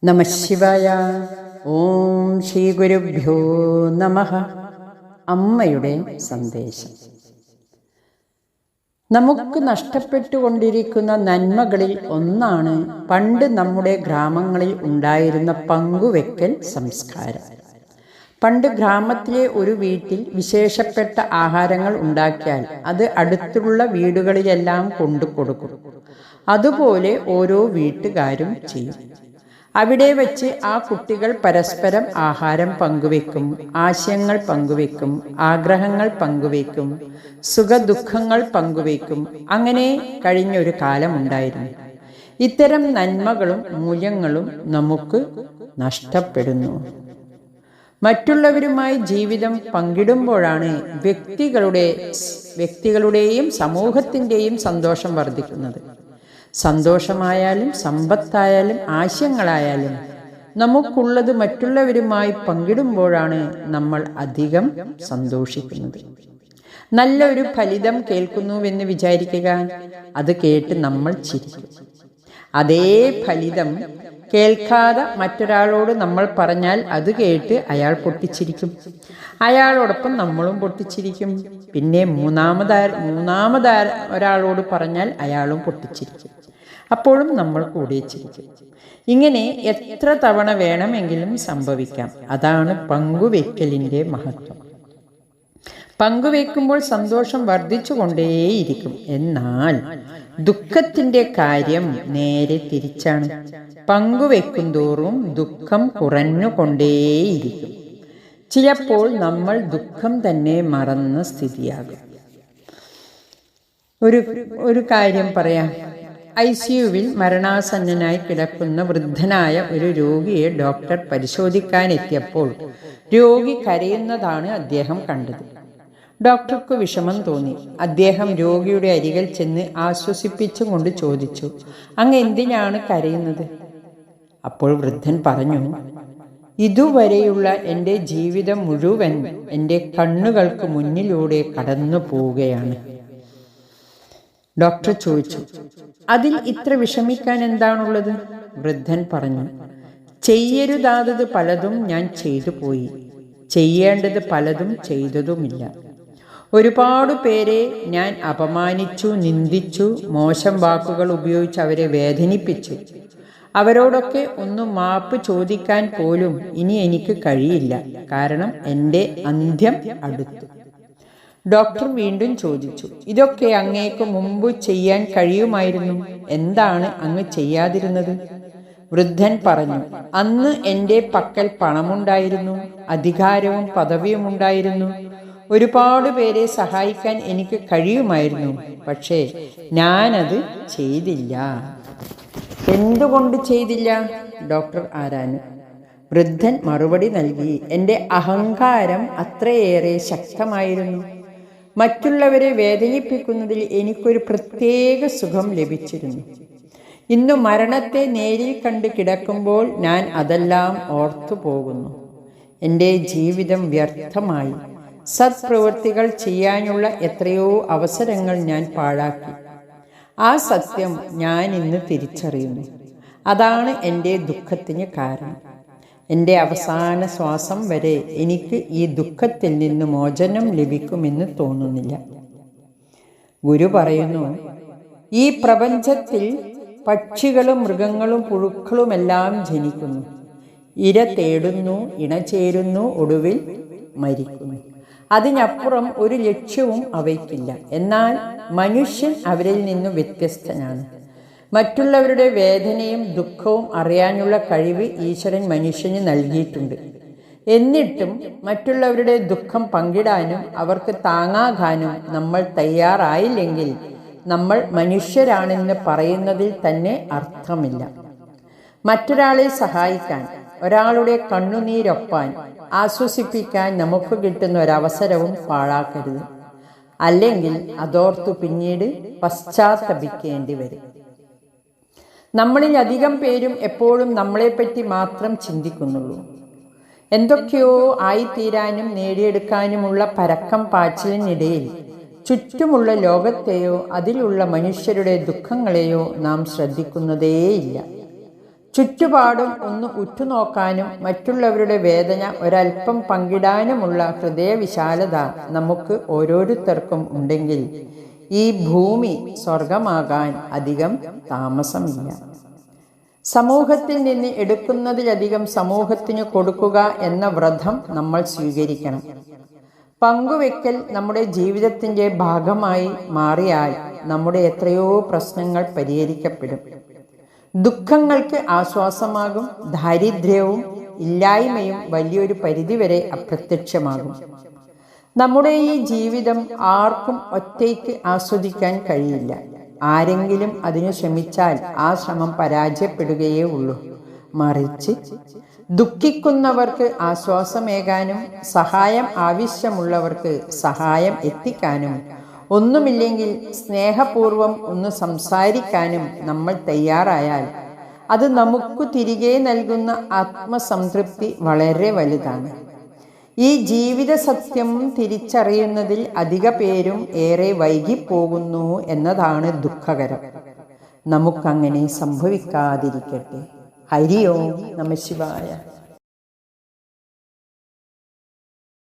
നമഃശിവായ. ഓം ശ്രീ ഗുരുഭ്യോ നമഃ. അമ്മയുടെ സന്ദേശം. നമുക്ക് നഷ്ടപ്പെട്ടുകൊണ്ടിരിക്കുന്ന നന്മകളിൽ ഒന്നാണ് പണ്ട് നമ്മുടെ ഗ്രാമങ്ങളിൽ ഉണ്ടായിരുന്ന പങ്കുവെക്കൽ സംസ്കാരം. പണ്ട് ഗ്രാമത്തിലെ ഒരു വീട്ടിൽ വിശേഷപ്പെട്ട ആഹാരങ്ങൾ ഉണ്ടാക്കിയാൽ അത് അടുത്തുള്ള വീടുകളിലെല്ലാം കൊണ്ടു കൊടുക്കും. അതുപോലെ ഓരോ വീട്ടുകാരും ചെയ്യും. അവിടെ വെച്ച് ആ കുട്ടികൾ പരസ്പരം ആഹാരം പങ്കുവെക്കും, ആശയങ്ങൾ പങ്കുവെക്കും, ആഗ്രഹങ്ങൾ പങ്കുവെക്കും, സുഖദുഃഖങ്ങൾ പങ്കുവെക്കും. അങ്ങനെ കഴിഞ്ഞൊരു കാലമുണ്ടായിരുന്നു. ഇത്തരം നന്മകളും മൂല്യങ്ങളും നമുക്ക് നഷ്ടപ്പെടുന്നു. മറ്റുള്ളവരുമായി ജീവിതം പങ്കിടുമ്പോഴാണ് വ്യക്തികളുടെയും സമൂഹത്തിൻ്റെയും സന്തോഷം വർദ്ധിക്കുന്നത്. സന്തോഷമായാലും സമ്പത്തായാലും ആശയങ്ങളായാലും നമുക്കുള്ളത് മറ്റുള്ളവരുമായി പങ്കിടുമ്പോഴാണ് നമ്മൾ അധികം സന്തോഷിക്കുന്നത്. നല്ലൊരു ഫലിതം കേൾക്കുന്നുവെന്ന് വിചാരിക്കുക. അത് കേട്ട് നമ്മൾ ചിരിക്കും. അതേ ഫലിതം കേൾക്കാതെ മറ്റൊരാളോട് നമ്മൾ പറഞ്ഞാൽ അത് കേട്ട് അയാൾ പൊട്ടിച്ചിരിക്കും. അയാളോടൊപ്പം നമ്മളും പൊട്ടിച്ചിരിക്കും. പിന്നെ മൂന്നാമത് ഒരാളോട് പറഞ്ഞാൽ അയാളും പൊട്ടിച്ചിരിക്കും. അപ്പോഴും നമ്മൾ കൂടെ ചിരിക്കും. ഇങ്ങനെ എത്ര തവണ വേണമെങ്കിലും സംഭവിക്കാം. അതാണ് പങ്കുവെക്കലിൻ്റെ മഹത്വം. പങ്കുവെക്കുമ്പോൾ സന്തോഷം വർദ്ധിച്ചുകൊണ്ടേയിരിക്കും. എന്നാൽ ദുഃഖത്തിൻ്റെ കാര്യം നേരെ തിരിച്ചാണ്. പങ്കുവെക്കും തോറും ദുഃഖം കുറഞ്ഞുകൊണ്ടേയിരിക്കും. ചിലപ്പോൾ നമ്മൾ ദുഃഖം തന്നെ മറന്ന സ്ഥിതിയാകും. ഒരു കാര്യം പറയാം. ICUവിൽ മരണാസന്നനായി കിടക്കുന്ന വൃദ്ധനായ ഒരു രോഗിയെ ഡോക്ടർ പരിശോധിക്കാനെത്തിയപ്പോൾ രോഗി കരയുന്നതാണ് അദ്ദേഹം കണ്ടത്. ഡോക്ടർക്ക് വിഷമം തോന്നി. അദ്ദേഹം രോഗിയുടെ അരികിൽ ചെന്ന് ആശ്വസിപ്പിച്ചുകൊണ്ട് ചോദിച്ചു, അങ്ങ് എന്തിനാണ് കരയുന്നത്? അപ്പോൾ വൃദ്ധൻ പറഞ്ഞു, ഇതുവരെയുള്ള എൻ്റെ ജീവിതം മുഴുവൻ എൻ്റെ കണ്ണുകൾക്ക് മുന്നിലൂടെ കടന്നു പോവുകയാണ്. ഡോക്ടർ ചോദിച്ചു, അതിൽ ഇത്ര വിഷമിക്കാൻ എന്താണുള്ളത്? വൃദ്ധൻ പറഞ്ഞു, ചെയ്യരുതാത്തത് പലതും ഞാൻ ചെയ്തു പോയി, ചെയ്യേണ്ടത് പലതും ചെയ്തതുമില്ല. ഒരുപാട് പേരെ ഞാൻ അപമാനിച്ചു, നിന്ദിച്ചു, മോശം വാക്കുകൾ ഉപയോഗിച്ച് അവരെ വേദനിപ്പിച്ചു. അവരോടൊക്കെ ഒന്ന് മാപ്പ് ചോദിക്കാൻ പോലും ഇനി എനിക്ക് കഴിയില്ല. കാരണം എൻ്റെ അന്ത്യം അടുത്തു. ഡോക്ടർ വീണ്ടും ചോദിച്ചു, ഇതൊക്കെ അങ്ങേക്ക് മുമ്പ് ചെയ്യാൻ കഴിയുമായിരുന്നു. എന്താണ് അങ്ങ് ചെയ്യാതിരുന്നത്? വൃദ്ധൻ പറഞ്ഞു, അന്ന് എൻ്റെ പക്കൽ പണമുണ്ടായിരുന്നു, അധികാരവും പദവിയും ഉണ്ടായിരുന്നു. ഒരുപാട് പേരെ സഹായിക്കാൻ എനിക്ക് കഴിയുമായിരുന്നു. പക്ഷേ ഞാനത് ചെയ്തില്ല. എന്തുകൊണ്ട് ചെയ്തില്ല? ഡോക്ടർ ആരാഞ്ഞു. വൃദ്ധൻ മറുപടി നൽകി, എൻ്റെ അഹങ്കാരം അത്രയേറെ ശക്തമായിരുന്നു. മറ്റുള്ളവരെ വേദനിപ്പിക്കുന്നതിൽ എനിക്കൊരു പ്രത്യേക സുഖം ലഭിച്ചിരുന്നു. ഇന്നു മരണത്തെ നേരിൽ കണ്ട് കിടക്കുമ്പോൾ ഞാൻ അതെല്ലാം ഓർത്തു പോകുന്നു. എൻ്റെ ജീവിതം വ്യർത്ഥമായി. സത്പ്രവൃത്തികൾ ചെയ്യാനുള്ള എത്രയോ അവസരങ്ങൾ ഞാൻ പാഴാക്കി. ആ സത്യം ഞാൻ ഇന്ന് തിരിച്ചറിയുന്നു. അതാണ് എൻ്റെ ദുഃഖത്തിന് കാരണം. എൻ്റെ അവസാന ശ്വാസം വരെ എനിക്ക് ഈ ദുഃഖത്തിൽ നിന്ന് മോചനം ലഭിക്കുമെന്ന് തോന്നുന്നില്ല. ഗുരു പറയുന്നു, ഈ പ്രപഞ്ചത്തിൽ പക്ഷികളും മൃഗങ്ങളും പുഴുക്കളുമെല്ലാം ജനിക്കുന്നു, ഇര തേടുന്നു, ഇണചേരുന്നു, ഒടുവിൽ മരിക്കുന്നു. അതിനപ്പുറം ഒരു ലക്ഷ്യവും അവയ്ക്കില്ല. എന്നാൽ മനുഷ്യൻ അവരിൽ നിന്നും വ്യത്യസ്തനാണ്. മറ്റുള്ളവരുടെ വേദനയും ദുഃഖവും അറിയാനുള്ള കഴിവ് ഈശ്വരൻ മനുഷ്യന് നൽകിയിട്ടുണ്ട്. എന്നിട്ടും മറ്റുള്ളവരുടെ ദുഃഖം പങ്കിടാനും അവർക്ക് താങ്ങാകാനും നമ്മൾ തയ്യാറായില്ലെങ്കിൽ നമ്മൾ മനുഷ്യരാണെന്ന് പറയുന്നതിൽ തന്നെ അർത്ഥമില്ല. മറ്റൊരാളെ സഹായിക്കാൻ, ഒരാളുടെ കണ്ണുനീരൊപ്പാൻ, ആശ്വസിപ്പിക്കാൻ നമുക്ക് കിട്ടുന്ന ഒരവസരവും പാഴാക്കരുത്. അല്ലെങ്കിൽ അതോർത്തു പിന്നീട് പശ്ചാത്തപിക്കേണ്ടി വരും. നമ്മളിൽ അധികം പേരും എപ്പോഴും നമ്മളെപ്പറ്റി മാത്രം ചിന്തിക്കുന്നുള്ളൂ. എന്തൊക്കെയോ ആയിത്തീരാനും നേടിയെടുക്കാനുമുള്ള പരക്കം പാച്ചിലിനിടയിൽ ചുറ്റുമുള്ള ലോകത്തെയോ അതിലുള്ള മനുഷ്യരുടെ ദുഃഖങ്ങളെയോ നാം ശ്രദ്ധിക്കുന്നതേയില്ല. ചുറ്റുപാടും ഒന്ന് ഉറ്റുനോക്കാനും മറ്റുള്ളവരുടെ വേദന ഒരൽപ്പം പങ്കിടാനുമുള്ള ഹൃദയവിശാലത നമുക്ക് ഓരോരുത്തർക്കും ഉണ്ടെങ്കിൽ ഈ ഭൂമി സ്വർഗമാകാൻ അധികം താമസമില്ല. സമൂഹത്തിൽ നിന്ന് എടുക്കുന്നതിലധികം സമൂഹത്തിന് കൊടുക്കുക എന്ന വ്രതം നമ്മൾ സ്വീകരിക്കണം. പങ്കുവെക്കൽ നമ്മുടെ ജീവിതത്തിൻ്റെ ഭാഗമായി മാറിയാൽ നമ്മുടെ എത്രയോ പ്രശ്നങ്ങൾ പരിഹരിക്കപ്പെടും. ദുഃഖങ്ങൾക്ക് ആശ്വാസമാകും. ദാരിദ്ര്യവും ഇല്ലായ്മയും വലിയൊരു പരിധിവരെ അപ്രത്യക്ഷമാകും. നമ്മുടെ ഈ ജീവിതം ആർക്കും ഒറ്റയ്ക്ക് ആസ്വദിക്കാൻ കഴിയില്ല. ആരെങ്കിലും അതിനു ശ്രമിച്ചാൽ ആ ശ്രമം പരാജയപ്പെടുകയേ ഉള്ളൂ. മറിച്ച് ദുഃഖിക്കുന്നവർക്ക് ആശ്വാസമേകാനും സഹായം ആവശ്യമുള്ളവർക്ക് സഹായം എത്തിക്കാനും ഒന്നുമില്ലെങ്കിൽ സ്നേഹപൂർവം ഒന്ന് സംസാരിക്കാനും നമ്മൾ തയ്യാറായാൽ അത് നമുക്ക് തിരികെ നൽകുന്ന ആത്മസംതൃപ്തി വളരെ വലുതാണ്. ഈ ജീവിത സത്യം തിരിച്ചറിയുന്നതിൽ അധിക പേരും ഏറെ വൈകിപ്പോകുന്നു എന്നതാണ് ദുഃഖകരം. നമുക്കങ്ങനെ സംഭവിക്കാതിരിക്കട്ടെ. ഹരി ഓം നമഃ ശിവായ.